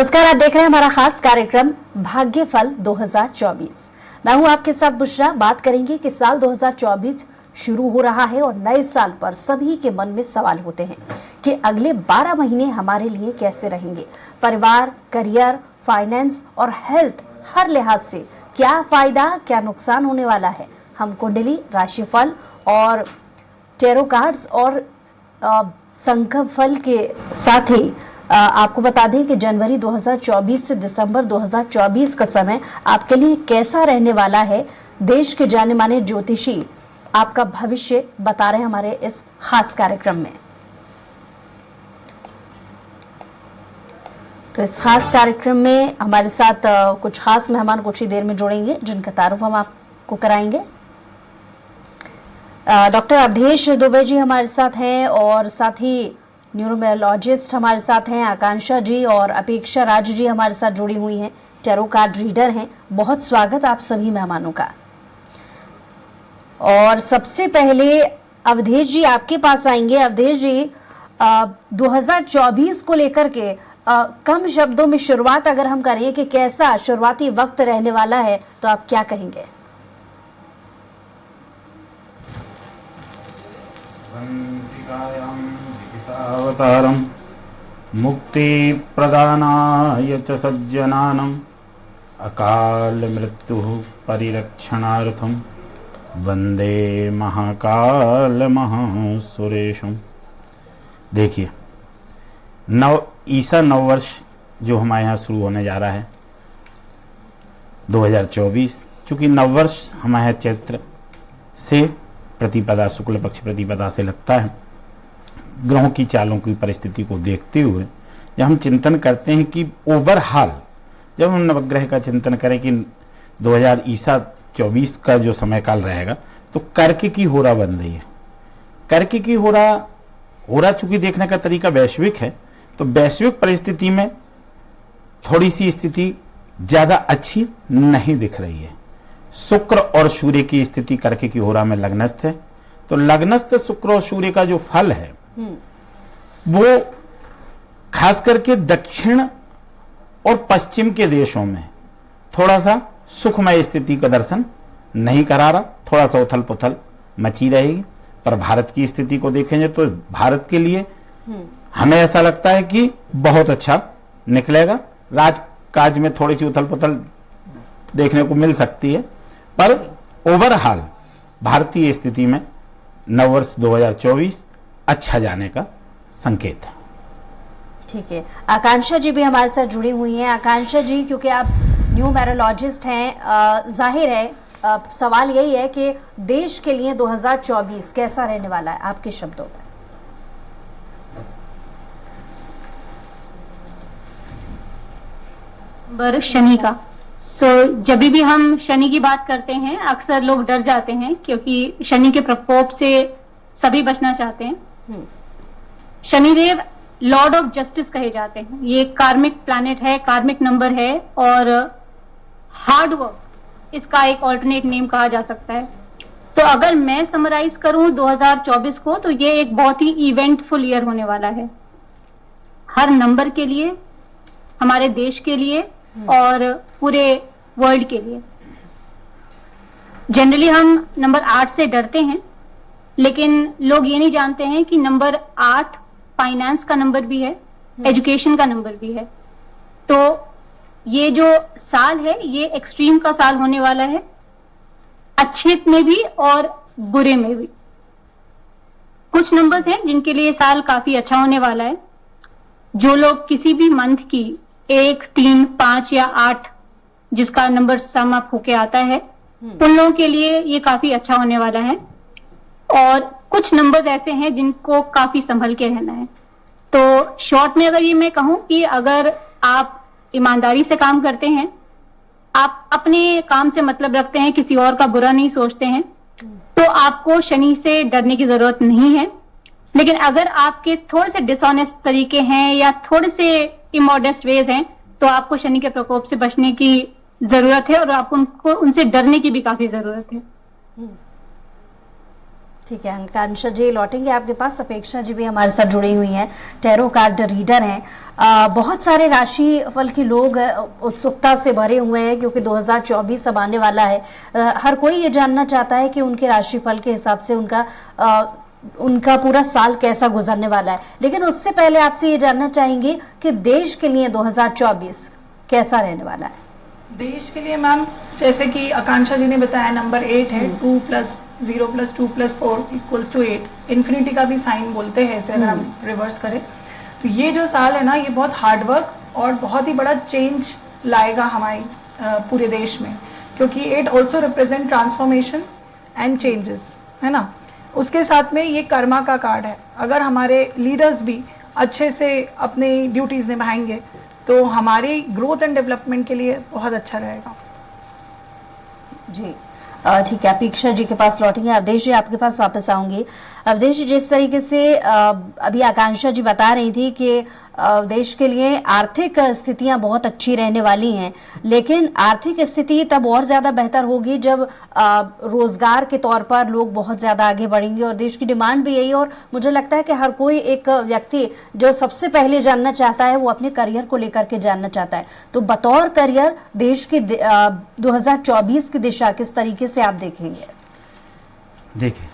नमस्कार, आप देख रहे हैं हमारा खास कार्यक्रम भाग्यफल 2024। मैं हूं आपके साथ बुशरा। बात करेंगे कि साल 2024 शुरू हो रहा है और नए साल पर सभी के मन में सवाल होते हैं कि अगले 12 महीने हमारे लिए कैसे रहेंगे। परिवार, करियर, फाइनेंस और हेल्थ, हर लिहाज से क्या फायदा क्या नुकसान होने वाला है। हम कुंडली, राशिफल और टैरो कार्ड्स और संख्याफल के साथ ही आपको बता दें कि जनवरी 2024 से दिसंबर 2024 का समय आपके लिए कैसा रहने वाला है। देश के जाने माने ज्योतिषी आपका भविष्य बता रहे हैं हमारे इस खास कार्यक्रम में। तो इस खास कार्यक्रम में हमारे साथ कुछ खास मेहमान कुछ ही देर में जुड़ेंगे, जिनका तारुफ हम आपको कराएंगे। डॉक्टर अवधेश दुबे जी हमारे साथ हैं और साथ ही न्यूरोलॉजिस्ट हमारे साथ हैं आकांक्षा जी, और अपेक्षा राज जी हमारे साथ जुड़ी हुई हैं, टैरो कार्ड रीडर हैं। बहुत स्वागत आप सभी मेहमानों का। और सबसे पहले अवधेश जी आपके पास आएंगे। अवधेश जी, 2024 को लेकर के कम शब्दों में शुरुआत अगर हम करें कि कैसा शुरुआती वक्त रहने वाला है, तो आप क्या कहेंगे? अवतारम मुक्ति प्रदानाय च सज्जनानम अकाल मृत्यु परिरक्षणार्थम वंदे महाकाल महासुरेशम। देखिए, ईसा नववर्ष जो हमारे यहाँ शुरू होने जा रहा है 2024, चूँकि नववर्ष हमारे यहाँ चैत्र से प्रतिपदा, शुक्ल पक्ष प्रतिपदा से लगता है। ग्रहों की चालों की परिस्थिति को देखते हुए जब हम चिंतन करते हैं कि ओवरऑल जब हम नवग्रह का चिंतन करें कि 2024 का जो समय काल रहेगा, तो कर्क की होरा बन रही है। कर्क की होरा चूंकि देखने का तरीका वैश्विक है, तो वैश्विक परिस्थिति में थोड़ी सी स्थिति ज्यादा अच्छी नहीं दिख रही है। शुक्र और सूर्य की स्थिति कर्क की होरा में लग्नस्थ है, तो लग्नस्थ शुक्र और सूर्य का जो फल है वो खास करके दक्षिण और पश्चिम के देशों में थोड़ा सा सुखमय स्थिति का दर्शन नहीं करा रहा, थोड़ा सा उथल पुथल मची रहेगी। पर भारत की स्थिति को देखेंगे तो भारत के लिए हमें ऐसा लगता है कि बहुत अच्छा निकलेगा। राजकाज में थोड़ी सी उथल पुथल देखने को मिल सकती है, पर ओवरऑल भारतीय स्थिति में नववर्ष 2024 अच्छा जाने का संकेत है। ठीक है, आकांक्षा जी भी हमारे साथ जुड़ी हुई हैं। आकांक्षा जी, क्योंकि आप न्यूमेरोलॉजिस्ट हैं, जाहिर है सवाल यही है कि देश के लिए 2024 कैसा रहने वाला है आपके शब्दों में? वर्ष शनि का। जब भी हम शनि की बात करते हैं अक्सर लोग डर जाते हैं, क्योंकि शनि के प्रकोप से सभी बचना चाहते हैं। शनिदेव लॉर्ड ऑफ जस्टिस कहे जाते हैं। ये कार्मिक प्लैनेट है, कार्मिक नंबर है, और हार्ड वर्क इसका एक ऑल्टरनेट नेम कहा जा सकता है। तो अगर मैं समराइज करूं 2024 को, तो ये एक बहुत ही इवेंटफुल ईयर होने वाला है, हर नंबर के लिए, हमारे देश के लिए और पूरे वर्ल्ड के लिए। जनरली हम नंबर 8 से डरते हैं, लेकिन लोग ये नहीं जानते हैं कि नंबर 8 फाइनेंस का नंबर भी है, एजुकेशन का नंबर भी है। तो ये जो साल है ये एक्सट्रीम का साल होने वाला है, अच्छे में भी और बुरे में भी। कुछ नंबर्स हैं जिनके लिए साल काफी अच्छा होने वाला है। जो लोग किसी भी मंथ की 1, 3, 5 या 8 जिसका नंबर सम अप होके आता है, उन लोगों के लिए ये काफी अच्छा होने वाला है। और कुछ नंबर्स ऐसे हैं जिनको काफी संभल के रहना है। तो शॉर्ट में अगर ये मैं कहूं कि अगर आप ईमानदारी से काम करते हैं, आप अपने काम से मतलब रखते हैं, किसी और का बुरा नहीं सोचते हैं, तो आपको शनि से डरने की जरूरत नहीं है। लेकिन अगर आपके थोड़े से डिसऑनेस्ट तरीके हैं या थोड़े से इमोडेस्ट वेज हैं, तो आपको शनि के प्रकोप से बचने की जरूरत है और आपको उनसे डरने की भी काफी जरूरत है। ठीक है आकांक्षा जी, लौटेंगे आपके पास। अपेक्षा जी भी हमारे साथ जुड़ी हुई हैं, टैरो कार्ड रीडर हैं। बहुत सारे राशि फल के लोग उत्सुकता से भरे हुए हैं क्योंकि 2024 अब आने वाला है। हर कोई ये जानना चाहता है कि उनके राशि फल के हिसाब से उनका पूरा साल कैसा गुजरने वाला है। लेकिन उससे पहले आपसे ये जानना चाहेंगे कि देश के लिए 2024 कैसा रहने वाला है। देश के लिए मैम, जैसे कि आकांक्षा जी ने बताया, नंबर 8 है, 2 + 0 + 2 + 4 = 8। इन्फिनिटी का भी साइन बोलते हैं इसे, अगर हम रिवर्स करें तो ये जो साल है ना, ये बहुत हार्डवर्क और बहुत ही बड़ा चेंज लाएगा हमारे पूरे देश में, क्योंकि 8 also represent transformation and changes, है ना। उसके साथ में ये कर्मा का कार्ड है। अगर हमारे लीडर्स भी अच्छे से अपनी ड्यूटीज निभाएंगे तो हमारी ग्रोथ एंड डेवलपमेंट के लिए बहुत अच्छा रहेगा। जी ठीक है, अपेक्षा जी के पास लौटेंगे। अवधेश जी आपके पास वापस आऊंगी। अवधेश जी, जिस तरीके से अभी आकांक्षा जी बता रही थी कि देश के लिए आर्थिक स्थितियां बहुत अच्छी रहने वाली हैं, लेकिन आर्थिक स्थिति तब और ज्यादा बेहतर होगी जब रोजगार के तौर पर लोग बहुत ज्यादा आगे बढ़ेंगे, और देश की डिमांड भी यही। और मुझे लगता है कि हर कोई एक व्यक्ति जो सबसे पहले जानना चाहता है वो अपने करियर को लेकर के जानना चाहता है। तो बतौर करियर देश की 2024 की दिशा किस तरीके से आप देखेंगे? देखिए,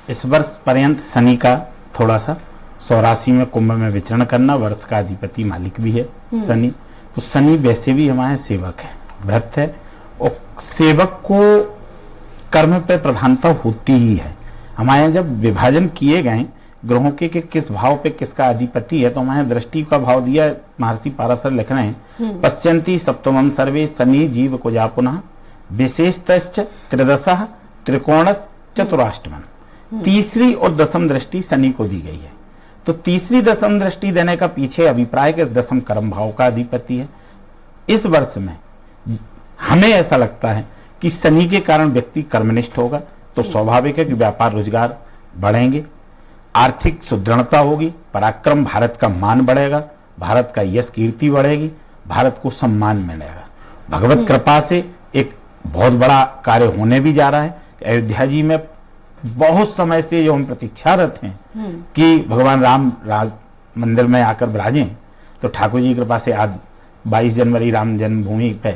इस वर्ष पर्यंत शनि का थोड़ा सा 84 में कुंभ में विचरण करना, वर्ष का अधिपति मालिक भी है शनि, तो शनि वैसे भी हमारे सेवक है, व्रत है, और सेवक को कर्म पे प्रधानता होती ही है। हमारे यहाँ जब विभाजन किए गए ग्रहों के कि किस भाव पे किसका अधिपति है, तो हमारे दृष्टि का भाव दिया। महर्षि पाराशर लिख रहे हैं, पश्यन्ति सप्तमं सर्वे शनि जीव कुजा पुनः विशेषतश्च त्रिदशः त्रिकोणस चतुराष्टमं। तीसरी और दसम दृष्टि शनि को दी गई है। तो तीसरी दसम दृष्टि देने का पीछे अभिप्राय के दसम कर्म भाव का अधिपति है। इस वर्ष में हमें ऐसा लगता है कि शनि के कारण व्यक्ति कर्मनिष्ठ होगा, तो स्वाभाविक है कि व्यापार रोजगार बढ़ेंगे, आर्थिक सुदृढ़ता होगी, पराक्रम, भारत का मान बढ़ेगा, भारत का यश कीर्ति बढ़ेगी, भारत को सम्मान मिलेगा। भगवत कृपा से एक बहुत बड़ा कार्य होने भी जा रहा है। अयोध्या जी में बहुत समय से जो हम प्रतीक्षारत हैं कि भगवान राम राज मंदिर में आकर विराजें, तो ठाकुर जी की कृपा से आज 22 जनवरी राम जन्मभूमि पे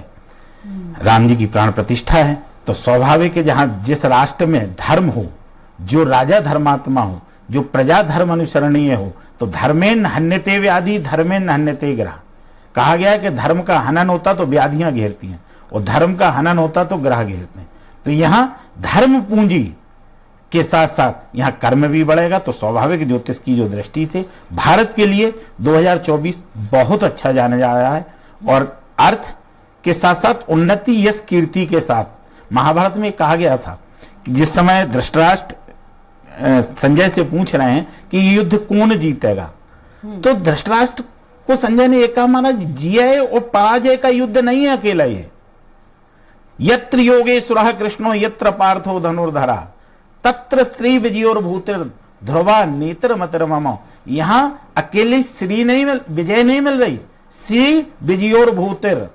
राम जी की प्राण प्रतिष्ठा है। तो स्वाभाविक है, जहां जिस राष्ट्र में धर्म हो, जो राजा धर्मात्मा हो, जो प्रजा धर्म अनुसरणीय हो, तो धर्मेण हन्यते व्याधि धर्मेण हन्यते ग्रह। कहा गया है कि धर्म का हनन होता तो व्याधियां घेरती हैं, और धर्म का हनन होता तो ग्रह घेरते हैं। तो यहाँ धर्म पूंजी के साथ साथ यहाँ कर्म भी बढ़ेगा। तो स्वाभाविक ज्योतिष की जो दृष्टि से भारत के लिए 2024 बहुत अच्छा जाने जा रहा है, और अर्थ के साथ साथ उन्नति, यश, कीर्ति के साथ। महाभारत में कहा गया था कि जिस समय धृतराष्ट्र संजय से पूछ रहे हैं कि युद्ध कौन जीतेगा, तो धृतराष्ट्र को संजय ने एक कहा, माना जय और पराजय का युद्ध नहीं है अकेला ये। यत्र योगेश्वरः कृष्णो यत्र पार्थो धनुर्धरा तत्र श्री विजयोर भूतिर ध्रुवा नेत्र मतर मम। यहां अकेले श्री नहीं विजय नहीं मिल रही, श्री विजयोर भूतिर,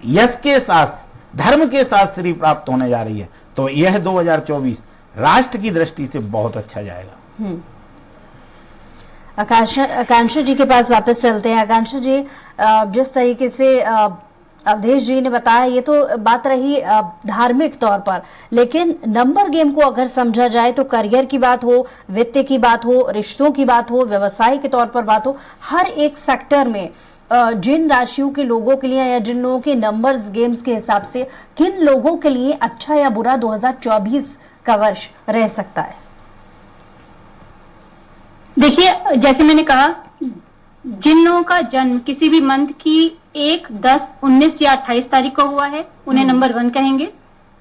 यश के साथ, धर्म के साथ श्री प्राप्त होने जा रही है। तो यह 2024 राष्ट्र की दृष्टि से बहुत अच्छा जाएगा। आकांक्षा जी के पास वापस चलते हैं। आकांक्षा जी, जिस तरीके से अवधेश जी ने बताया, ये तो बात रही धार्मिक तौर पर, लेकिन नंबर गेम को अगर समझा जाए तो करियर की बात हो, वित्त की बात हो, रिश्तों की बात हो, व्यवसाय के तौर पर बात हो, हर एक सेक्टर में जिन राशियों के लोगों के लिए या जिन लोगों के नंबर्स गेम्स के हिसाब से किन लोगों के लिए अच्छा या बुरा 2024 का वर्ष रह सकता है? देखिए, जैसे मैंने कहा, जिन लोगों का जन्म किसी भी मंथ की 1, 10, 19 या 28 तारीख को हुआ है, उन्हें नंबर 1 कहेंगे।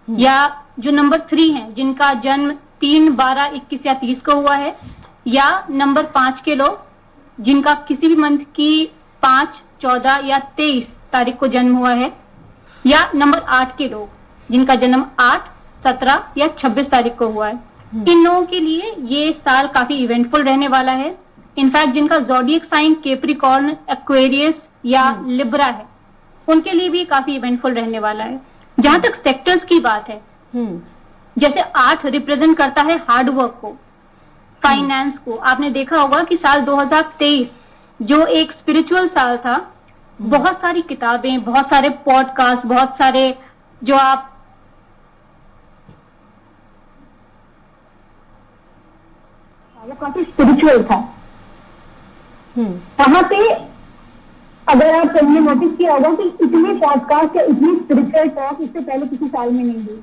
या जो नंबर 3 है, जिनका जन्म 3, 12, 21 या 30 को हुआ है, या नंबर 5 के लोग जिनका किसी भी मंथ की 5, 14 या 23 तारीख को जन्म हुआ है, या नंबर 8 के लोग जिनका जन्म 8, 17 या 26 तारीख को हुआ है। इन लोगों के लिए ये साल काफी इवेंटफुल रहने वाला है। इनफैक्ट जिनका ज़ोडिएक साइन कैप्रिकॉर्न, एक्वेरियस या लिब्रा है, उनके लिए भी काफी इवेंटफुल रहने वाला है। जहां तक सेक्टर्स की बात है, जैसे 8 रिप्रेजेंट करता है हार्ड वर्क को, फाइनेंस को। आपने देखा होगा कि साल 2023 जो एक स्पिरिचुअल साल था, बहुत सारी किताबें, बहुत सारे पॉडकास्ट, बहुत सारे जो आप वो काफी स्पिरिचुअल था। वहां पे अगर आप कभी नोटिस किया होगा कि इतने पॉडकास्ट या इतनी स्पिरिचुअल टॉक इससे पहले किसी साल में नहीं हुई।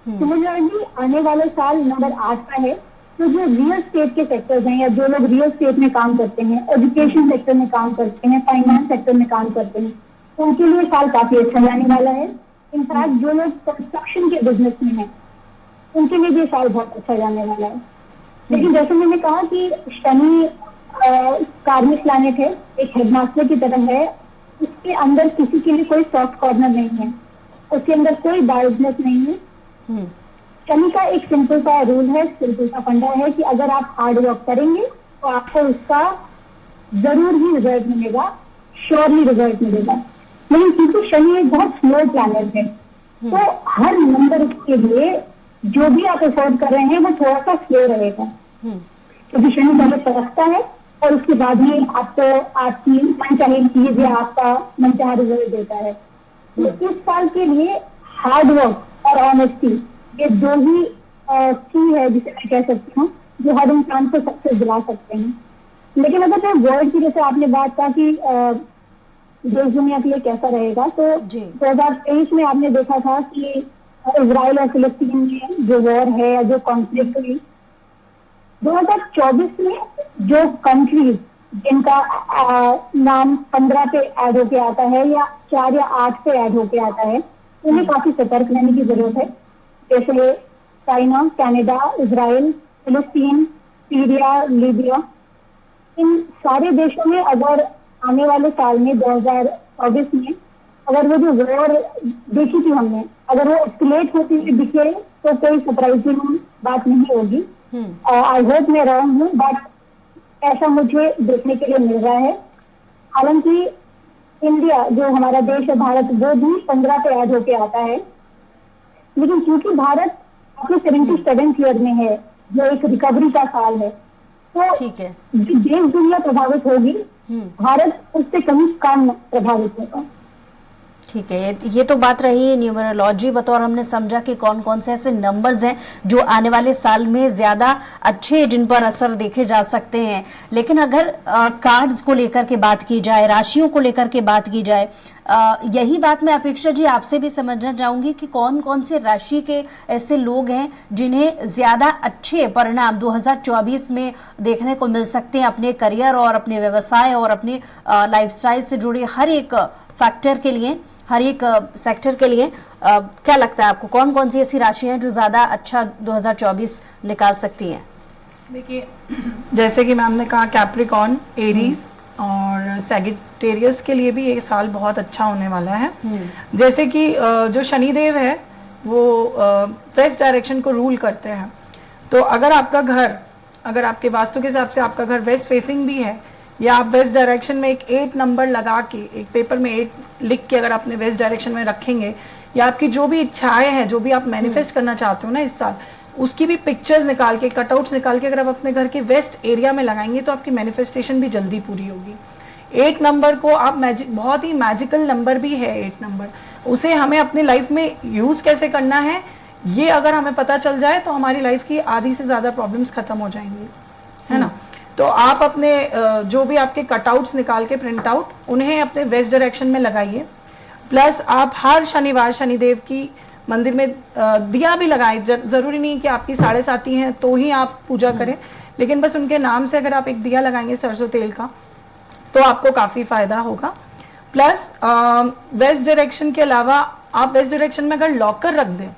सिमिलरली आने वाले साल नंबर 8 का है, तो जो रियल स्टेट के सेक्टर्स हैं या जो लोग रियल स्टेट में काम करते हैं, एजुकेशन सेक्टर में काम करते हैं, फाइनेंस सेक्टर में काम करते हैं, तो उनके लिए साल काफी अच्छा जाने वाला है। इनफैक्ट जो लोग कंस्ट्रक्शन के बिजनेस में हैं, उनके लिए भी साल बहुत अच्छा जाने वाला है। लेकिन जैसे मैंने कहा कि शनि कार्मिक प्लैनेट है, एक हेडमास्टर की तरह है, उसके अंदर किसी के लिए कोई सॉफ्ट कॉर्नर नहीं है, उसके अंदर कोई बायोजनेस नहीं है। शनि का एक सिंपल सा रूल है, सिंपल सा फंडा है कि अगर आप हार्ड वर्क करेंगे तो आपको उसका जरूर ही रिजल्ट मिलेगा, श्योरली रिजल्ट मिलेगा। लेकिन क्योंकि शनि एक बहुत स्लो प्लैनेट है, तो हर नंबर के लिए जो भी आप एफर्ट कर रहे हैं वो थोड़ा सा स्लो रहेगा, क्योंकि शनि पहले परखता है और उसके बाद ही आपको आपकी मनचाही चीज या आपका मनचाहा रिजल्ट देता है। तो इस साल के लिए हार्ड वर्क और ऑनेस्टी, ये दो ही की है जिसे मैं कह सकती हूँ, जो हर इंसान को सक्सेस दिला सकते हैं। लेकिन अगर मैं वर्ल्ड की, जैसे आपने बात कहा कि देश दुनिया के लिए कैसा रहेगा, तो 2023 में आपने देखा था कि इजराइल और फिलिस्तीन में जो वॉर है या जो कॉन्फ्लिक्ट हुई, 2024 में जो कंट्रीज जिनका नाम 15 पे ऐड होके आता है या 4 या 8 पे ऐड होके आता है, उन्हें काफी सतर्क रहने की जरूरत है। जैसे चाइना, कनाडा, इजराइल, फिलिस्तीन, सीरिया, लीबिया, इन सारे देशों में अगर आने वाले साल में 2024 में अगर वो जो वॉर देखी थी हमने, अगर वो एस्केलेट होती हुई दिखे तो कोई सरप्राइजिंग बात नहीं होगी। आई होप मैं रॉन्ग हूँ, बट ऐसा मुझे देखने के लिए मिल रहा है। हालांकि इंडिया जो हमारा देश है, भारत, वो भी 15 पे ऐड होके आता है, लेकिन क्योंकि भारत अपने 77 ईयर में है, जो एक रिकवरी का साल है, तो ठीक है, जो देश दुनिया प्रभावित होगी, भारत उससे कहीं कम प्रभावित होगा। ठीक है, ये तो बात रही न्यूमरोलॉजी बतौर हमने समझा कि कौन कौन से ऐसे नंबर्स हैं जो आने वाले साल में ज्यादा अच्छे, जिन पर असर देखे जा सकते हैं। लेकिन अगर कार्ड्स को लेकर के बात की जाए, राशियों को लेकर के बात की जाए, यही बात मैं अपेक्षा जी आपसे भी समझना चाहूंगी कि कौन कौन से राशि के ऐसे लोग हैं जिन्हें ज्यादा अच्छे परिणाम 2024 में देखने को मिल सकते हैं अपने करियर और अपने व्यवसाय और अपने लाइफस्टाइल से जुड़े हर एक फैक्टर के लिए, हर एक सेक्टर के लिए। क्या लगता है आपको कौन कौन सी ऐसी राशियां हैं जो ज्यादा अच्छा 2024 निकाल सकती हैं? देखिए, जैसे कि मैम ने कहा, कैप्रिकॉर्न, एरीज और सैजिटेरियस के लिए भी ये साल बहुत अच्छा होने वाला है। जैसे कि जो शनिदेव है वो वेस्ट डायरेक्शन को रूल करते हैं, तो अगर आपका घर, अगर आपके वास्तु के हिसाब से आपका घर वेस्ट फेसिंग भी है, या आप वेस्ट डायरेक्शन में एक 8 नंबर लगा के, एक पेपर में 8 लिख के अगर आपने वेस्ट डायरेक्शन में रखेंगे, या आपकी जो भी इच्छाएं हैं, जो भी आप मैनिफेस्ट करना चाहते हो ना इस साल, उसकी भी पिक्चर्स निकाल के, कटआउट्स निकाल के अगर आप अपने घर के वेस्ट एरिया में लगाएंगे तो आपकी मैनिफेस्टेशन भी जल्दी पूरी होगी। 8 नंबर को आप बहुत ही मैजिकल नंबर भी है 8 नंबर, उसे हमें अपनी लाइफ में यूज कैसे करना है, ये अगर हमें पता चल जाए तो हमारी लाइफ की आधी से ज्यादा प्रॉब्लम्स खत्म हो जाएंगी, है ना। तो आप अपने जो भी आपके कटआउट्स निकाल के प्रिंट आउट, उन्हें अपने वेस्ट डायरेक्शन में लगाइए। प्लस आप हर शनिवार शनिदेव की मंदिर में दिया भी लगाएं। जरूरी नहीं कि आपकी 7.5 हैं तो ही आप पूजा करें, लेकिन बस उनके नाम से अगर आप एक दिया लगाएंगे सरसों तेल का, तो आपको काफी फायदा होगा। प्लस वेस्ट डायरेक्शन के अलावा आप वेस्ट डायरेक्शन में अगर लॉकर रख दें,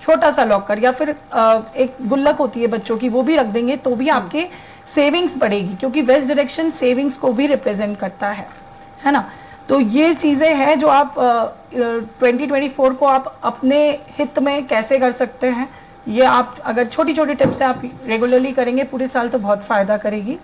छोटा सा लॉकर, या फिर एक गुल्लक होती है बच्चों की, वो भी रख देंगे तो भी आपके सेविंग्स बढ़ेगी, क्योंकि वेस्ट डायरेक्शन सेविंग्स को भी रिप्रेजेंट करता है ना। तो ये चीजें हैं जो आप 2024 को आप अपने हित में कैसे कर सकते हैं, ये आप अगर छोटी छोटी टिप्स आप रेगुलरली करेंगे पूरे साल तो बहुत फायदा करेगी।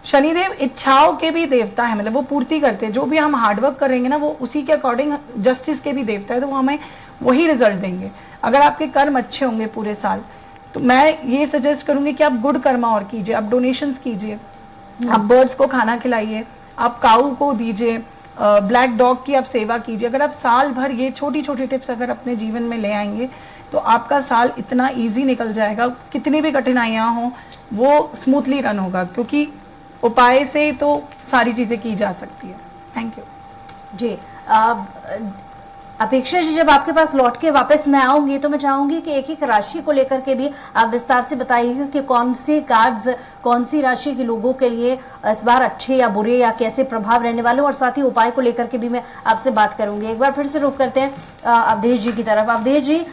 शनिदेव इच्छाओं के भी देवता है, मतलब वो पूर्ति करते हैं, जो भी हम हार्डवर्क करेंगे ना वो उसी के अकॉर्डिंग जस्टिस के भी देवता है, तो वो हमें वही रिजल्ट देंगे। अगर आपके कर्म अच्छे होंगे पूरे साल, तो मैं ये सजेस्ट करूंगी कि आप गुड कर्मा और कीजिए, आप डोनेशंस कीजिए, आप बर्ड्स को खाना खिलाइए, आप काऊ को दीजिए, ब्लैक डॉग की आप सेवा कीजिए। अगर आप साल भर ये छोटी छोटी टिप्स अगर अपने जीवन में ले आएंगे तो आपका साल इतना इजी निकल जाएगा, कितनी भी कठिनाइयां हो वो स्मूथली रन होगा, क्योंकि उपाय से तो सारी चीजें की जा सकती है। थैंक यू जी। अपेक्षा जी, जब आपके पास लौट के वापस मैं आऊंगी तो मैं चाहूंगी कि एक एक राशि को लेकर के भी आप विस्तार से बताइएगा कि कौन से कार्ड्स कौन सी राशि के लोगों के लिए इस बार अच्छे या बुरे या कैसे प्रभाव रहने वाले, और साथ ही उपाय को लेकर के भी मैं आपसे बात करूंगी। एक बार फिर से रुख करते हैं अवधेश जी की तरफ। अवधेश जी,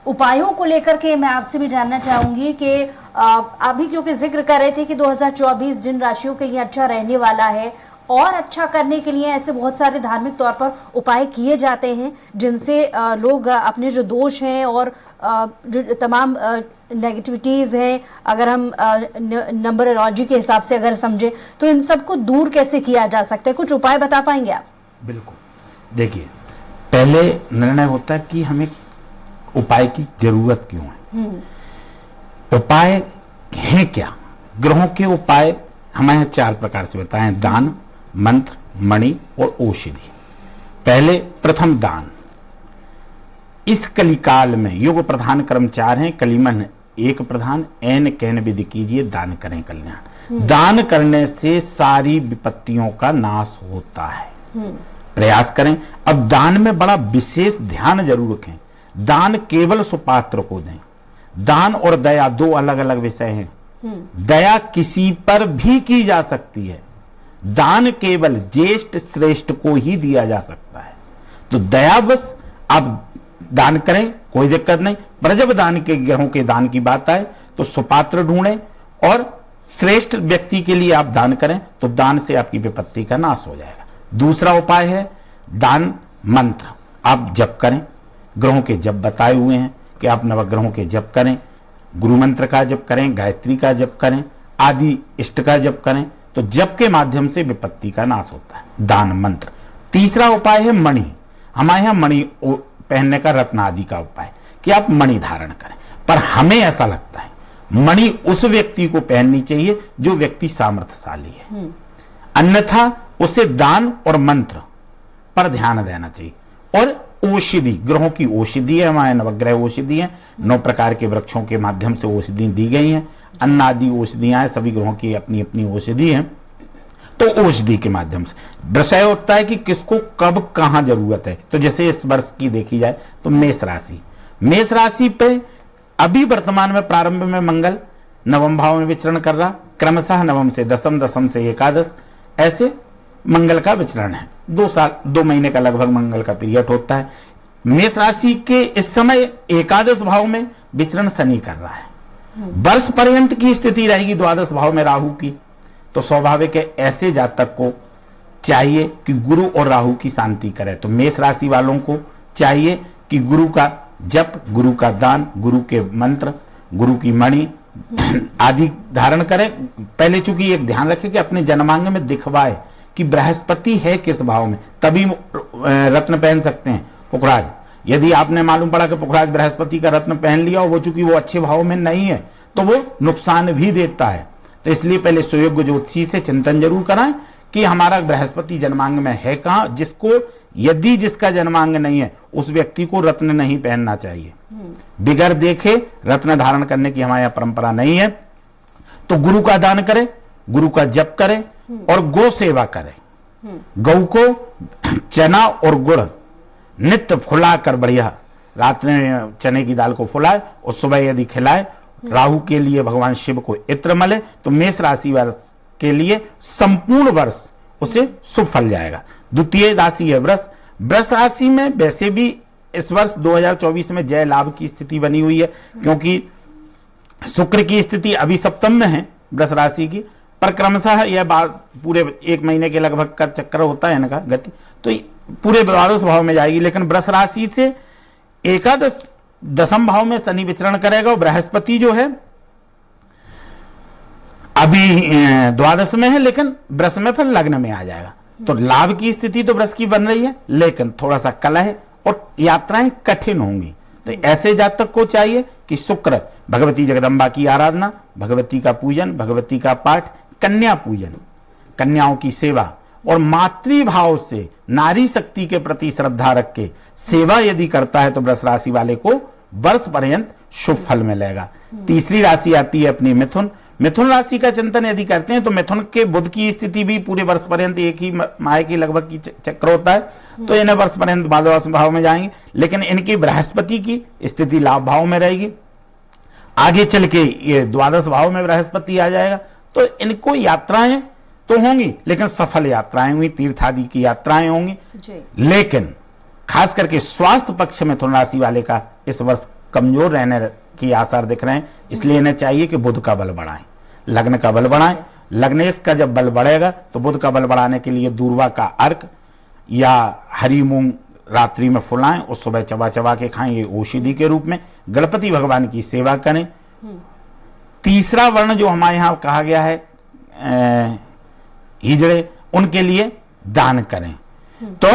उपायों को लेकर के मैं आपसे भी जानना चाहूंगी कि अभी क्योंकि जिक्र कर रहे थे कि 2024 जिन राशियों के लिए अच्छा रहने वाला है और अच्छा करने के लिए ऐसे बहुत सारे धार्मिक तौर पर उपाय किए जाते हैं जिनसे लोग अपने जो दोष हैं और जो तमाम नेगेटिविटीज़ हैं, अगर हम नंबरोलॉजी के हिसाब से अगर समझें तो इन सबको दूर कैसे किया जा सकता है, कुछ उपाय बता पाएंगे आप? बिल्कुल। देखिए, पहले निर्णय होता है कि हमें उपाय की जरूरत क्यों है। उपाय है क्या? ग्रहों के उपाय हमारे 4 प्रकार से बताएं: दान, मंत्र, मणि और औषधि। पहले प्रथम दान। इस कलिकाल में युग प्रधान कर्म 4 हैं, कलिमन 1 प्रधान। एन कहन विधि कीजिए, दान करें कल्याण। दान करने से सारी विपत्तियों का नाश होता है। प्रयास करें। अब दान में बड़ा विशेष ध्यान जरूर रखें। दान केवल सुपात्र को दें। दान और दया 2 अलग अलग विषय हैं। दया किसी पर भी की जा सकती है, दान केवल ज्येष्ठ श्रेष्ठ को ही दिया जा सकता है। तो दया बस आप दान करें, कोई दिक्कत नहीं। पर जब दान के ग्रहों के दान की बात आए तो सुपात्र ढूंढें और श्रेष्ठ व्यक्ति के लिए आप दान करें, तो दान से आपकी विपत्ति का नाश हो जाएगा। दूसरा उपाय है दान मंत्र। आप जप करें, ग्रहों के जप बताए हुए हैं कि आप नवग्रहों के जप करें, गुरु मंत्र का जप करें, गायत्री का जप करें, आदि इष्ट का जप करें, तो जप के माध्यम से विपत्ति का नाश होता है। दान मंत्र। तीसरा उपाय है मणि। हमारे यहां मणि पहनने का, रत्न आदि का उपाय कि आप मणि धारण करें। पर हमें ऐसा लगता है मणि उस व्यक्ति को पहननी चाहिए जो व्यक्ति सामर्थ्यशाली है, अन्यथा उसे दान और मंत्र पर ध्यान देना चाहिए। और औषधि, ग्रहों की औषधि है, हमारे नवग्रह औषधि है, 9 प्रकार के वृक्षों के माध्यम से औषधि दी गई हैं। अन्न आदि औषधियां हैं, सभी ग्रहों की अपनी अपनी औषधि है। तो औषधि के माध्यम से विषय होता है कि किसको कब कहां जरूरत है। तो जैसे इस वर्ष की देखी जाए तो मेष राशि, मेष राशि पे अभी वर्तमान में प्रारंभ में मंगल नवम भाव में विचरण कर रहा, क्रमशः नवम से दसम, दसम से एकादश, ऐसे मंगल का विचरण है। 2 महीने का लगभग मंगल का पीरियड होता है। मेष राशि के इस समय एकादश भाव में विचरण शनि कर रहा है। वर्ष पर्यंत की स्थिति रहेगी द्वादश भाव में राहु की। तो स्वाभाविक है ऐसे जातक को चाहिए कि गुरु और राहु की शांति करे। तो मेष राशि वालों को चाहिए कि गुरु का जप, गुरु का दान, गुरु के मंत्र, गुरु की मणि आदि धारण करें। पहले चूंकि एक ध्यान रखें कि अपने जन्मांग में दिखवाए कि बृहस्पति है किस भाव में, तभी रत्न पहन सकते हैं। पुखराज, यदि आपने मालूम पड़ा कि पुखराज बृहस्पति का रत्न पहन लिया और वो चूंकि वो अच्छे भाव में नहीं है तो वो नुकसान भी देता है। तो इसलिए पहले सुयोग्य ज्योतिषी से चिंतन जरूर कराएं कि हमारा बृहस्पति जन्मांग में है कहां। जिसको, यदि जिसका जन्मांग नहीं है उस व्यक्ति को रत्न नहीं पहनना चाहिए। बिगर देखे रत्न धारण करने की हमारे यहाँ परंपरा नहीं है। तो गुरु का दान करें, गुरु का जप करें और गौ सेवा करें। गौ को चना और गुड़ नित्य फुलाकर, बढ़िया रात में चने की दाल को फुलाए और सुबह यदि खिलाए। राहु के लिए भगवान शिव को इत्र मले तो मेष राशि वर्ष के लिए संपूर्ण वर्ष उसे शुभ फल जाएगा। द्वितीय राशि है वृष। वृष राशि में वैसे भी इस वर्ष 2024 में जय लाभ की स्थिति बनी हुई है, क्योंकि शुक्र की स्थिति अभी सप्तम में है वृष राशि की, पर क्रमशः यह बात पूरे 1 महीने के लगभग का चक्कर होता है इनका गति, तो पूरे द्वादश भाव में जाएगी। लेकिन वृष राशि से एकादश दसम भाव में शनि विचरण करेगा और बृहस्पति जो है अभी द्वादश में है, लेकिन वृष में फिर लग्न में आ जाएगा। तो लाभ की स्थिति तो वृष की बन रही है, लेकिन थोड़ा सा कलह और यात्राएं कठिन होंगी। तो ऐसे जातक को चाहिए कि शुक्र भगवती जगदम्बा की आराधना, भगवती का पूजन, भगवती का पाठ, कन्या पूजन, कन्याओं की सेवा और मातृभाव से नारी शक्ति के प्रति श्रद्धा रख के सेवा यदि करता है तो वृष राशि वाले को वर्ष पर्यंत शुभ फल मिलेगा। तीसरी राशि आती है अपनी मिथुन। मिथुन राशि का चिंतन यदि करते हैं तो मिथुन के बुध की स्थिति भी पूरे वर्ष पर्यंत एक ही माह की लगभग की चक्र होता है, तो इन्हें वर्ष पर्यंत द्वादश भाव में जाएंगे, लेकिन इनकी बृहस्पति की स्थिति लाभ भाव में रहेगी। आगे चल के ये द्वादश भाव में बृहस्पति आ जाएगा, तो इनको यात्राएं तो होंगी लेकिन सफल यात्राएं होंगी, तीर्थ आदि की यात्राएं होंगी जी। लेकिन खास करके स्वास्थ्य पक्ष में मिथुन राशि वाले का इस वर्ष कमजोर रहने की आसार दिख रहे हैं। इसलिए इन्हें चाहिए कि बुध का बल बढ़ाएं, लग्न का बल बढ़ाएं। लग्नेश का जब बल बढ़ेगा तो बुध का बल बढ़ाने के लिए दूर्वा का अर्क या हरी मूंग रात्रि में फुलाएं और सुबह चबा चबा के खाएं, ये औषधि के रूप में। गणपति भगवान की सेवा करें। तीसरा वर्ण जो हमारे यहां कहा गया है हिजड़े, उनके लिए दान करें, तो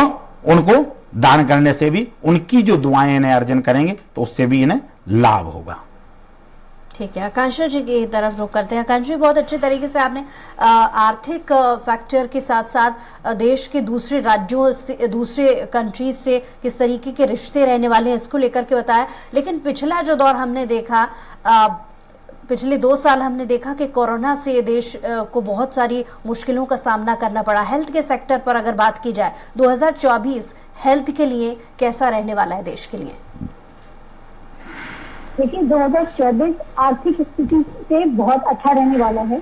उनको दान करने से भी उनकी जो दुआएं इन्हें अर्जन करेंगे तो उससे भी इन्हें लाभ होगा। ठीक है, आकांक्षा जी की तरफ रुख करते हैं। आकांक्षा जी, बहुत अच्छे तरीके से आपने आर्थिक फैक्टर के साथ साथ देश के दूसरे राज्यों से, दूसरे कंट्रीज से किस तरीके के रिश्ते रहने वाले हैं इसको लेकर के बताया। लेकिन पिछला जो दौर हमने देखा, पिछले 2 साल हमने देखा कि कोरोना से देश को बहुत सारी मुश्किलों का सामना करना पड़ा। हेल्थ के सेक्टर पर अगर बात की जाए, 2024 हेल्थ के लिए कैसा रहने वाला है देश के लिए? देखिए, 2024 आर्थिक स्थिति से बहुत अच्छा रहने वाला है।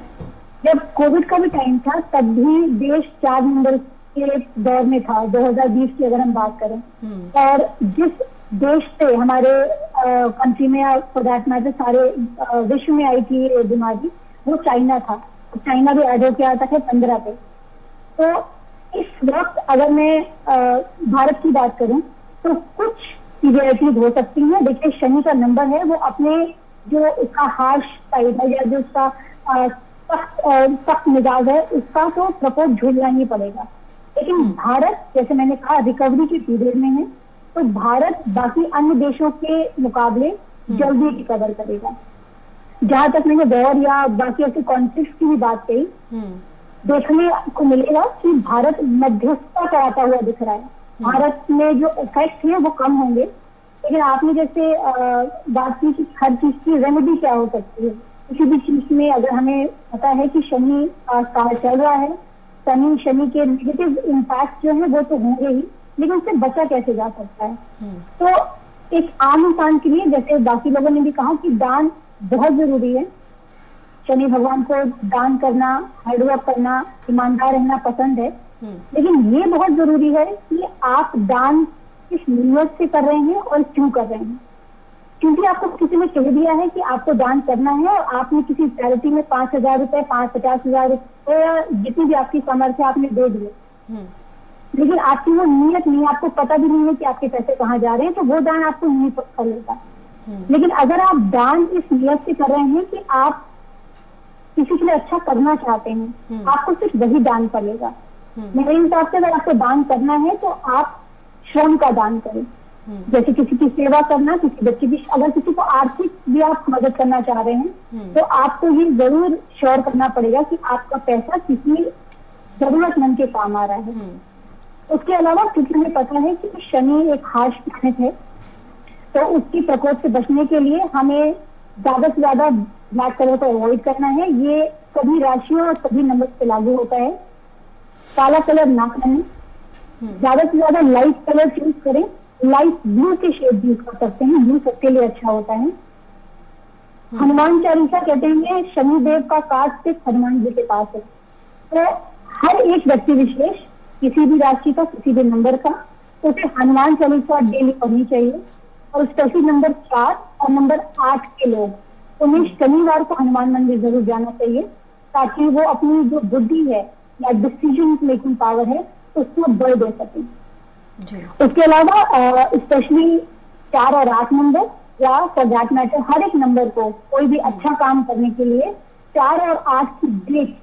जब कोविड का भी टाइम था तब भी देश 4 नंबर के दौर में था, 2020 की अगर हम बात करें। और जिस देश से हमारे कंट्री में या फॉर दैट मैटर सारे विश्व में आई थी ये बीमारी, वो चाइना था। चाइना भी ऐड होकर आता है 15 पे। तो इस वक्त अगर मैं भारत की बात करूं तो कुछ सिवियरिटीज हो सकती हैं। देखिए, शनि का नंबर है, वो अपने जो उसका हार्श साइड है या जो उसका सख्त मिजाज है, उसका तो प्रकोप झेलना ही पड़ेगा। लेकिन भारत, जैसे मैंने कहा, रिकवरी के पीरियड में है, तो भारत बाकी अन्य देशों के मुकाबले जल्दी रिकवर करेगा। जहां तक मैंने वॉर या बाकी ऐसे कॉन्फ्लिक्ट की भी बात कही, देखने को मिलेगा कि भारत मध्यस्थता कराता हुआ दिख रहा है। भारत में जो इफेक्ट है वो कम होंगे, लेकिन आपने जैसे बात की कि हर चीज की रेमेडी क्या हो सकती है। किसी भी चीज में अगर हमें पता है कि शनि काल चल रहा है, शनि के नेगेटिव इम्पैक्ट जो है वो तो होंगे ही, लेकिन उससे बचा कैसे जा सकता है। तो एक आम इंसान के लिए, जैसे बाकी लोगों ने भी कहा, कि दान बहुत जरूरी है। शनि भगवान को दान करना, हार्डवर्क करना, ईमानदार रहना पसंद है, लेकिन ये बहुत जरूरी है कि आप दान किस नियत से कर रहे हैं और क्यों कर रहे हैं। क्योंकि आपको किसी ने कह दिया है कि आपको दान करना है और आपने किसी चैरिटी में 5,000 रुपए, 50,000 रुपए या जितनी भी आपकी सामर्थ्य आपने दे दिए, लेकिन आपकी वो नियत नहीं, आपको पता भी नहीं है कि आपके पैसे कहाँ जा रहे हैं, तो वो दान आपको नहीं फलेगा। लेकिन अगर आप दान इस नियत से कर रहे हैं कि आप किसी के लिए अच्छा करना चाहते हैं, आपको सिर्फ वही दान फलेगा। मेरे हिसाब से अगर आपको दान करना है तो आप श्रम का दान करें। जैसे किसी की सेवा करना, किसी बच्चे की, अगर किसी को आर्थिक भी आप मदद करना चाह रहे हैं तो आपको ये जरूर श्योर करना पड़ेगा कि आपका पैसा किसी जरूरतमंद के काम आ रहा है। उसके अलावा, क्योंकि हमें पता है कि शनि एक हार्श प्लैनेट है, तो उसकी प्रकोप से बचने के लिए हमें ज्यादा से ज्यादा ब्लैक कलर को अवॉइड करना है। ये सभी राशियों और सभी नंबर पे लागू होता है। काला कलर ना करें, ज्यादा से ज्यादा लाइट कलर चूज करें। लाइट ब्लू के शेड यूज कर सकते हैं, ब्लू सबके लिए अच्छा होता है। हनुमान चालीसा कहते हैं शनिदेव का काज सिर्फ हनुमान जी के पास है। तो हर एक व्यक्ति विशेष, किसी भी राशि का, किसी भी नंबर का, उसे हनुमान चालीसा डेली पढ़नी चाहिए। और स्पेशली नंबर 4 और नंबर 8 के लोग, उन्हें शनिवार को हनुमान मंदिर जरूर जाना चाहिए, ताकि वो अपनी जो बुद्धि है या डिसीजन मेकिंग पावर है उसको बल दे सके। उसके अलावा स्पेशली 4 और 8 नंबर, या फॉर दैट मैटर हर एक नंबर को कोई भी अच्छा काम करने के लिए 4 और 8 की डेट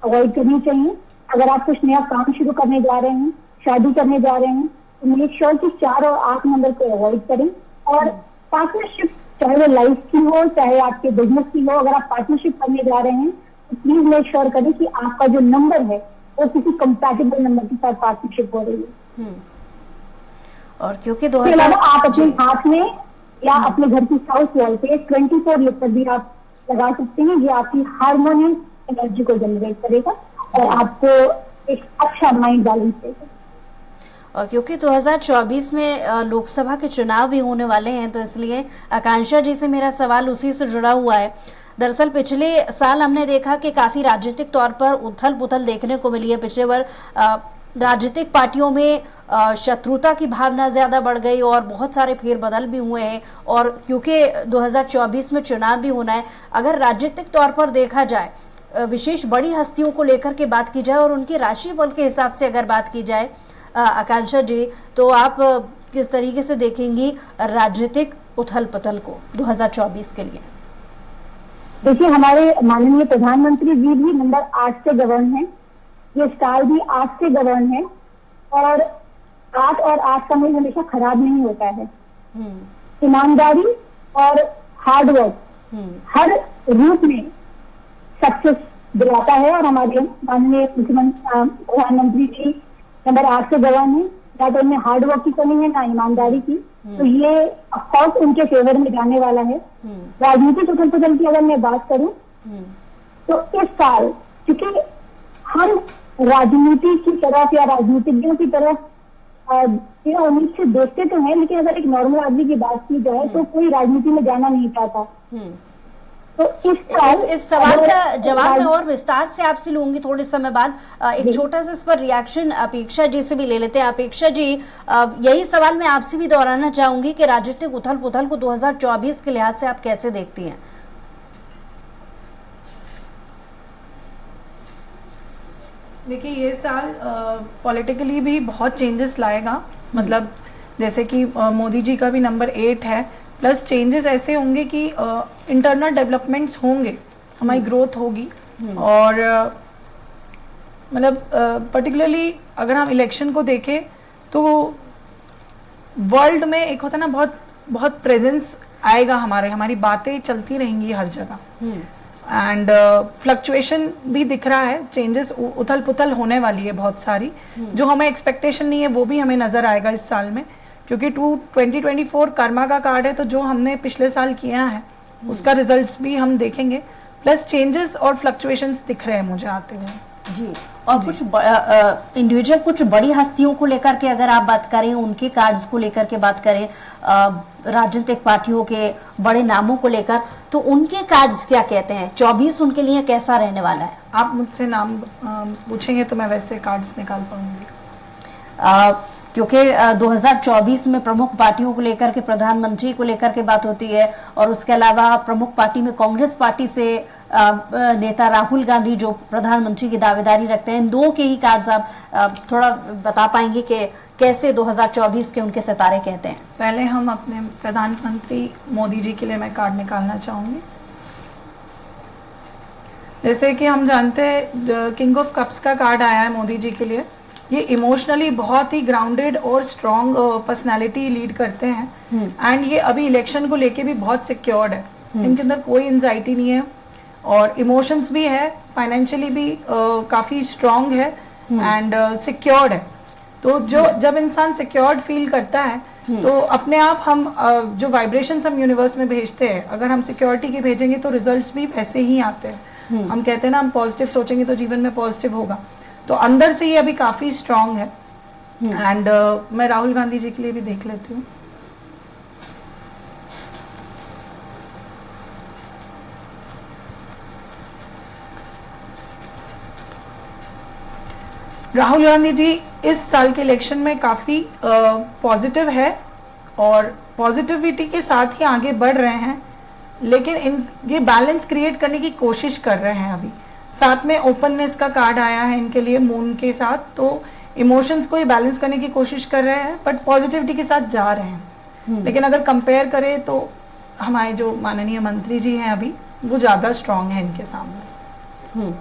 अवॉइड करनी चाहिए। अगर आप कुछ नया काम शुरू करने जा रहे हैं, शादी करने जा रहे हैं, तो मेक श्योर कि 4 और 8 नंबर को अवॉइड करें और पार्टनरशिप चाहे वो लाइफ की हो चाहे आपके बिजनेस की हो, अगर आप पार्टनरशिप करने जा रहे हैं तो प्लीज मेक श्योर करें कि आपका जो नंबर है वो किसी कंपैटिबल नंबर के साथ पार्टनरशिप हो रही है। और क्योंकि इसके अलावा आप अपने हाथ में या अपने घर की साउथ वॉल पे 24 लिटर भी आप लगा सकते हैं। ये आपकी हार्मोनियस एनर्जी को जनरेट करेगा और आपको एक अच्छा माइंड बैलेंस देगा। और क्योंकि 2024 में लोकसभा के चुनाव भी होने वाले हैं, तो इसलिए आकांक्षा जी से मेरा सवाल उसी से जुड़ा हुआ है। दरअसल पिछले साल हमने देखा कि काफी राजनीतिक तौर पर उथल पुथल देखने को मिली है। पिछले बार राजनीतिक पार्टियों में शत्रुता की भावना ज्यादा बढ़ गई और बहुत सारे फेरबदल भी हुए हैं। और क्योंकि 2024 में चुनाव भी होना है, अगर राजनीतिक तौर पर देखा जाए, विशेष बड़ी हस्तियों को लेकर के बात की जाए और उनके राशिफल के हिसाब से अगर बात की जाए आकांक्षा जी, तो आप किस तरीके से देखेंगी राजनीतिक उथल पुथल को 2024 के लिए? देखिए, हमारे माननीय प्रधानमंत्री जी भी नंबर 8 से गवर्न है, ये स्टार भी 8 से गवर्न है और 8 और 8 का मेल हमेशा खराब नहीं होता है। ईमानदारी और हार्डवर्क हर रूप में सक्सेस दिलाता है और हमारे माननीय मुख्यमंत्री प्रधानमंत्री जी नंबर 8 से गवर्न है। ना तो उनमें हार्डवर्क की कमी है ना ईमानदारी की, तो ये ऑफकोर्स उनके फेवर में जाने वाला है। राजनीतिक उथल पुथल की अगर मैं बात करूं तो इस साल, क्योंकि हम राजनीति की तरफ या राजनीतिज्ञों की तरफ उम्मीद से देखते तो हैं, लेकिन अगर एक नॉर्मल आदमी की बात की जाए तो कोई राजनीति में जाना नहीं चाहता। तो इस सवाल का जवाब मैं और विस्तार से आपसे लूंगी थोड़े समय बाद। एक छोटा सा इस पर रिएक्शन अपेक्षा जी से भी ले लेते हैं। अपेक्षा जी, यही सवाल मैं आपसे भी दोहराना चाहूंगी कि राजनीतिक उथल पुथल को 2024 के लिहाज से आप कैसे देखती हैं? देखिए, ये साल पॉलिटिकली भी बहुत चेंजेस लाएगा। मतलब जैसे कि मोदी जी का भी नंबर 8 है, प्लस चेंजेस ऐसे होंगे कि इंटरनल डेवलपमेंट्स होंगे, हमारी ग्रोथ होगी। और मतलब पर्टिकुलरली अगर हम इलेक्शन को देखें तो वर्ल्ड में एक होता है ना, बहुत बहुत प्रेजेंस आएगा, हमारी बातें चलती रहेंगी हर जगह। एंड फ्लक्चुएशन भी दिख रहा है, चेंजेस उथल पुथल होने वाली है बहुत सारी। जो हमें एक्सपेक्टेशन नहीं है वो भी हमें नजर आएगा इस साल में, क्योंकि 2024 कर्मा का कार्ड है। तो जो हमने पिछले साल किया है उसका रिजल्ट्स भी हम देखेंगे, प्लस चेंजेस और फ्लक्चुएशंस दिख रहे हैं मुझे आते हुए जी। और जी, कुछ इंडिविजुअल कुछ बड़ी हस्तियों को लेकर के अगर आप बात करें, उनके कार्ड्स को लेकर के बात करें, राजनीतिक पार्टियों के बड़े नामों को लेकर, तो उनके कार्ड्स क्या कहते हैं? 24 उनके लिए कैसा रहने वाला है? आप मुझसे नाम पूछेंगे तो मैं वैसे कार्ड्स निकाल पाऊंगी। क्योंकि 2024 में प्रमुख पार्टियों को लेकर के, प्रधानमंत्री को लेकर के बात होती है, और उसके अलावा प्रमुख पार्टी में कांग्रेस पार्टी से नेता राहुल गांधी जो प्रधानमंत्री की दावेदारी रखते हैं, इन दो के ही कार्ड्स आप थोड़ा बता पाएंगे कि कैसे 2024 के उनके सितारे कहते हैं? पहले हम अपने प्रधानमंत्री मोदी जी के लिए मैं कार्ड निकालना चाहूंगी। जैसे कि हम जानते हैं किंग ऑफ कप्स का कार्ड आया है मोदी जी के लिए। ये इमोशनली बहुत ही ग्राउंडेड और स्ट्रॉन्ग पर्सनालिटी लीड करते हैं। एंड ये अभी इलेक्शन को लेके भी बहुत सिक्योर्ड है, इनके अंदर कोई एंजाइटी नहीं है और इमोशंस भी है, फाइनेंशियली भी काफी स्ट्रॉन्ग है एंड सिक्योर्ड है। तो जब इंसान सिक्योर्ड फील करता है तो अपने आप हम जो वाइब्रेशंस हम यूनिवर्स में भेजते हैं, अगर हम सिक्योरिटी के भेजेंगे तो रिजल्ट्स भी वैसे ही आते हैं। हम कहते हैं ना, हम पॉजिटिव सोचेंगे तो जीवन में पॉजिटिव होगा। तो अंदर से ये अभी काफी स्ट्रांग है। एंड मैं राहुल गांधी जी के लिए भी देख लेती हूँ। राहुल गांधी जी इस साल के इलेक्शन में काफी पॉजिटिव है और पॉजिटिविटी के साथ ही आगे बढ़ रहे हैं, लेकिन ये बैलेंस क्रिएट करने की कोशिश कर रहे हैं अभी। साथ में ओपननेस का कार्ड आया है इनके लिए मून के साथ, तो इमोशंस को ये बैलेंस करने की कोशिश कर रहे हैं बट पॉजिटिविटी के साथ जा रहे हैं। लेकिन अगर कंपेयर करें तो हमारे जो माननीय मंत्री जी हैं अभी, वो ज्यादा स्ट्रांग है इनके सामने।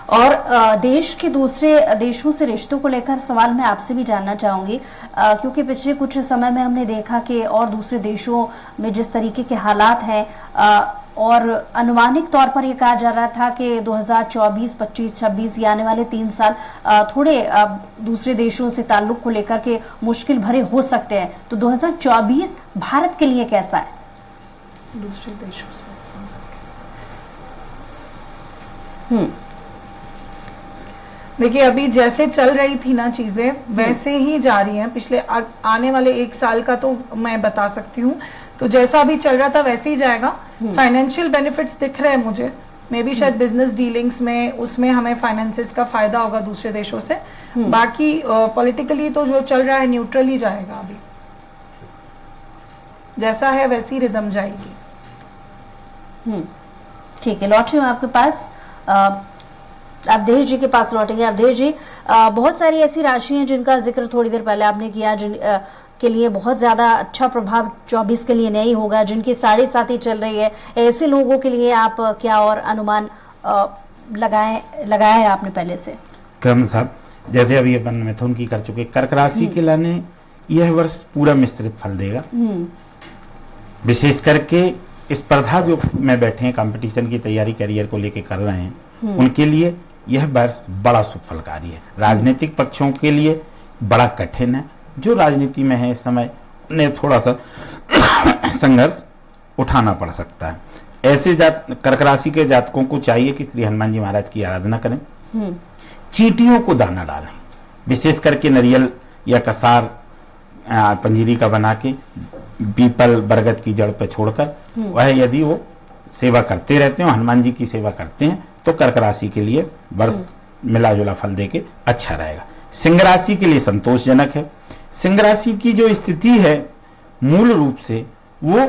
और देश के दूसरे देशों से रिश्तों को लेकर सवाल मैं आपसे भी जानना चाहूंगी, क्योंकि पिछले कुछ समय में हमने देखा कि और दूसरे देशों में जिस तरीके के हालात हैं, और अनुमानिक तौर पर यह कहा जा रहा था कि 2024, 25, 26 ये आने वाले 3 साल थोड़े दूसरे देशों से ताल्लुक को लेकर के मुश्किल भरे हो सकते हैं। तो 2024 भारत के लिए कैसा है? दूसरे देशों से देखिए, अभी जैसे चल रही थी ना चीजें वैसे ही जा रही हैं। पिछले आने वाले 1 साल का तो मैं बता सकती हूँ, तो जैसा अभी चल रहा था वैसे ही जाएगा। फाइनेंशियल बेनिफिट्स दिख रहे हैं मुझे, मे बी शायद बिजनेस डीलिंग्स में उसमें हमें फाइनेंसेस का फायदा होगा दूसरे देशों से। बाकी पॉलिटिकली तो जो चल रहा है न्यूट्रल ही जाएगा। अभी जैसा है वैसी रिदम जाएगी। ठीक है, लौट रही हूँ आपके पास। अवधेश जी के पास लौटेंगे। अवधेश जी, बहुत सारी ऐसी राशियां हैं जिनका जिक्र थोड़ी देर पहले आपने किया, जिन के लिए बहुत ज्यादा अच्छा प्रभाव 24 के लिए नहीं होगा, जिनकी 7.5 चल रही है, ऐसे लोगों के लिए आप क्या और अनुमान लगाया है आपने पहले से? करण साहब, जैसे अभी अपन मिथुन की कर चुके, कर्क राशि के लाने यह वर्ष पूरा मिश्रित फल देगा। विशेष करके स्पर्धा जो में बैठे हैं, कंपटीशन की तैयारी करियर को लेके कर रहे हैं, उनके लिए यह वर्ष बड़ा शुभ फलकारी है। राजनीतिक पक्षों के लिए बड़ा कठिन है। जो राजनीति में है इस समय उन्हें थोड़ा सा संघर्ष उठाना पड़ सकता है। ऐसे कर्क राशि के जातकों को चाहिए कि श्री हनुमान जी महाराज की आराधना करें, चींटियों को दाना डालें, विशेष करके नारियल या कसार पंजीरी का बना के पीपल बरगद की जड़ पर छोड़कर वह यदि वो सेवा करते रहते हैं, हनुमान जी की सेवा करते हैं, तो कर्क राशि के लिए वर्ष मिला जुला फल देके अच्छा रहेगा। सिंह राशि के लिए संतोषजनक है। सिंह राशि की जो स्थिति है मूल रूप से वो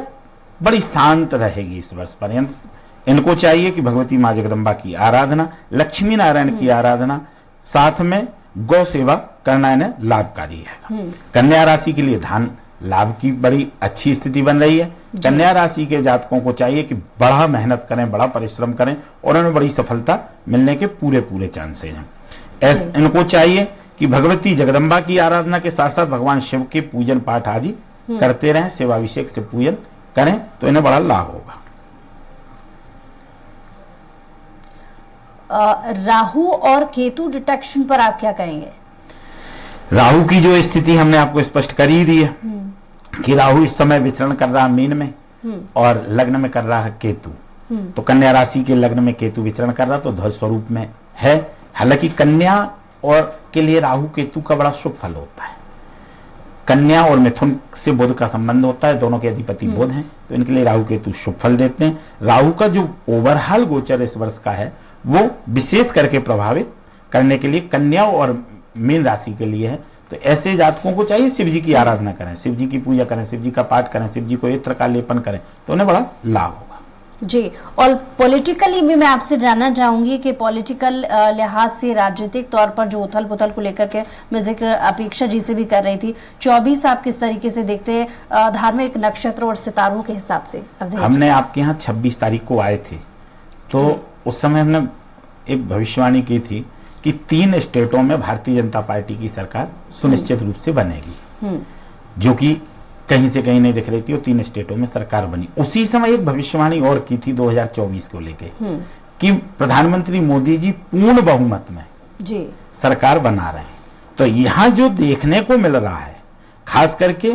बड़ी शांत रहेगी इस वर्ष पर्यंत। इनको चाहिए कि भगवती माँ जगदम्बा की आराधना, लक्ष्मी नारायण की आराधना, साथ में गौ सेवा करना इन्हें लाभकारी है। कन्या राशि के लिए धन लाभ की बड़ी अच्छी स्थिति बन रही है। कन्या राशि के जातकों को चाहिए कि बड़ा मेहनत करें, बड़ा परिश्रम करें और उन्हें बड़ी सफलता मिलने के पूरे चांसेस हैं। इनको चाहिए कि भगवती जगदम्बा की आराधना के साथ साथ भगवान शिव के पूजन पाठ आदि करते रहें, सेवाभिषेक से पूजन करें, तो इन्हें बड़ा लाभ होगा। राहु और केतु डिटेक्शन पर आप क्या कहेंगे? राहु की जो स्थिति हमने आपको स्पष्ट कर ही दी है कि राहु इस समय विचरण कर रहा है मीन में और लग्न में कर रहा है केतु। तो कन्या राशि के लग्न में केतु विचरण कर रहा तो ध्वज स्वरूप में है। हालांकि कन्या और के लिए राहु केतु का बड़ा शुभ फल होता है। कन्या और मिथुन से बुध का संबंध होता है, दोनों के अधिपति बुध हैं, तो इनके लिए राहु केतु शुभ फल देते हैं। राहु का जो ओवरऑल गोचर इस वर्ष का है वो विशेष करके प्रभावित करने के लिए कन्या और मीन राशि के लिए है। तो ऐसे जातकों को चाहिए शिव जी की आराधना करें, शिव जी की पूजा करें, शिव जी का पाठ करें, शिव जी को इत्र का लेपन करें, तो उन्हें बड़ा लाभ होगा। जी, और पॉलिटिकली भी मैं आपसे जानना चाहूंगी कि पॉलिटिकल लिहाज से, राजनीतिक तौर पर जो उथल पुथल को लेकर के मैं जिक्र अपेक्षा जी से भी कर रही थी, 24 आप किस तरीके से देखते हैं धार्मिक नक्षत्र और सितारों के हिसाब से? हमने आपके यहाँ 26 तारीख को आए थे, तो उस समय हमने एक भविष्यवाणी की थी कि 3 स्टेटों में भारतीय जनता पार्टी की सरकार सुनिश्चित रूप से बनेगी, जो कि कहीं से कहीं नहीं दिख रही थी, और 3 स्टेटों में सरकार बनी। उसी समय एक भविष्यवाणी और की थी 2024 को लेके कि प्रधानमंत्री मोदी जी पूर्ण बहुमत में जी सरकार बना रहे हैं। तो यहाँ जो देखने को मिल रहा है, खास करके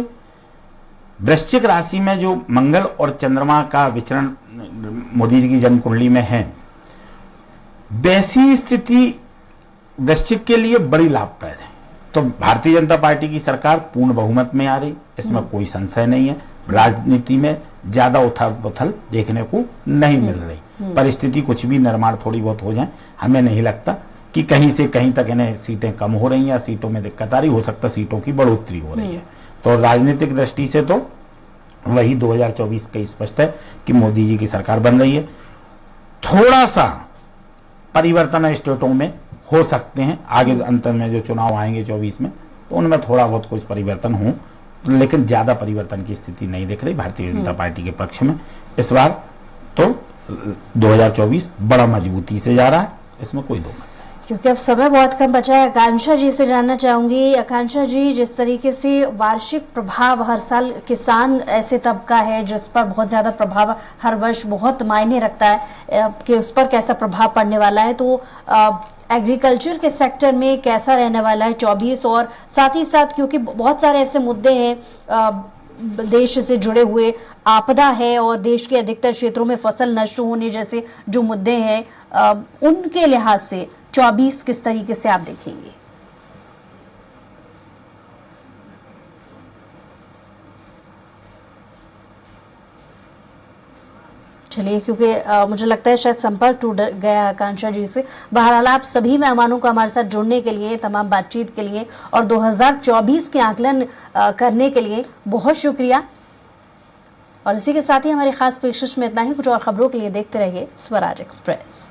वृश्चिक राशि में जो मंगल और चंद्रमा का विचरण मोदी जी की जन्म कुंडली में है, वैसी स्थिति वृश्चिक के लिए बड़ी लाभप्रद है। तो भारतीय जनता पार्टी की सरकार पूर्ण बहुमत में आ रही, इसमें कोई संशय नहीं है। राजनीति में ज्यादा उथल पुथल देखने को नहीं मिल रही। परिस्थिति कुछ भी निर्माण थोड़ी बहुत हो जाए, हमें नहीं लगता कि कहीं से कहीं तक इन्हें सीटें कम हो रही हैं या सीटों में दिक्कत आ रही, हो सकता सीटों की बढ़ोतरी हो रही है। तो राजनीतिक दृष्टि से तो वही 2024 का स्पष्ट है कि मोदी जी की सरकार बन रही है। थोड़ा सा परिवर्तन स्टेटों में हो सकते हैं, आगे अंतर में जो चुनाव आएंगे 24 में, तो उनमें थोड़ा बहुत कुछ परिवर्तन हो, लेकिन ज्यादा परिवर्तन की स्थिति नहीं दिख रही भारतीय जनता पार्टी के पक्ष में इस बार। तो 2024 बड़ा मजबूती से जा रहा है, इसमें कोई दो मत। क्योंकि अब समय बहुत कम बचा है, आकांक्षा जी से जानना चाहूंगी। आकांक्षा जी, जिस तरीके से वार्षिक प्रभाव हर साल, किसान ऐसे तबका है जिस पर बहुत ज्यादा प्रभाव हर वर्ष बहुत मायने रखता है कि उस पर कैसा प्रभाव पड़ने वाला है, तो एग्रीकल्चर के सेक्टर में कैसा रहने वाला है 24, और साथ ही साथ क्योंकि बहुत सारे ऐसे मुद्दे हैं, देश से जुड़े हुए आपदा है और देश के अधिकतर क्षेत्रों में फसल नष्ट होने जैसे जो मुद्दे हैं, उनके लिहाज से 24 किस तरीके से आप देखेंगे? चलिए, क्योंकि मुझे लगता है शायद संपर्क टूट गया आकांक्षा जी से। बहरहाल, आप सभी मेहमानों को हमारे साथ जुड़ने के लिए, तमाम बातचीत के लिए और 2024 के आकलन करने के लिए बहुत शुक्रिया। और इसी के साथ ही हमारी खास पेशकश में इतना ही। कुछ और खबरों के लिए देखते रहिए स्वराज एक्सप्रेस।